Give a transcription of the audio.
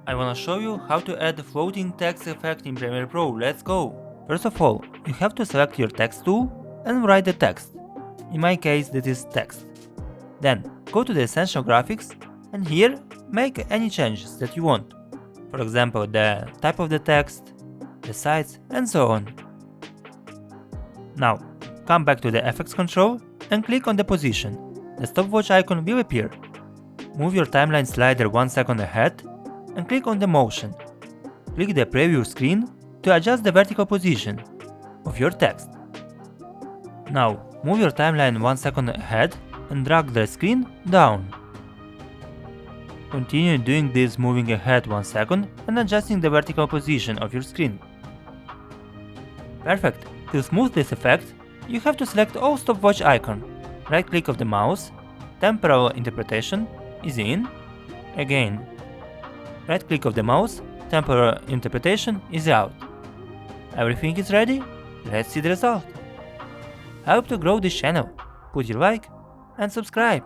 I wanna show you how to add a floating text effect in Premiere Pro. Let's go! First of all, you have to select your text tool and write the text. In my case, this is text. Then go to the Essential Graphics and here make any changes that you want. For example, the type of the text, the size, and so on. Now, come back to the Effects control and click on the position. The stopwatch icon will appear. Move your timeline slider 1 second ahead and click on the motion. Click the preview screen to adjust the vertical position of your text. Now, move your timeline 1 second ahead and drag the screen down. Continue doing this, moving ahead 1 second and adjusting the vertical position of your screen. Perfect! To smooth this effect, you have to select all stopwatch icon. Right click of the mouse, temporal interpretation is in, again. Right click of the mouse, temporal interpretation is out. Everything is ready, let's see the result. Help to grow this channel, put your like and subscribe.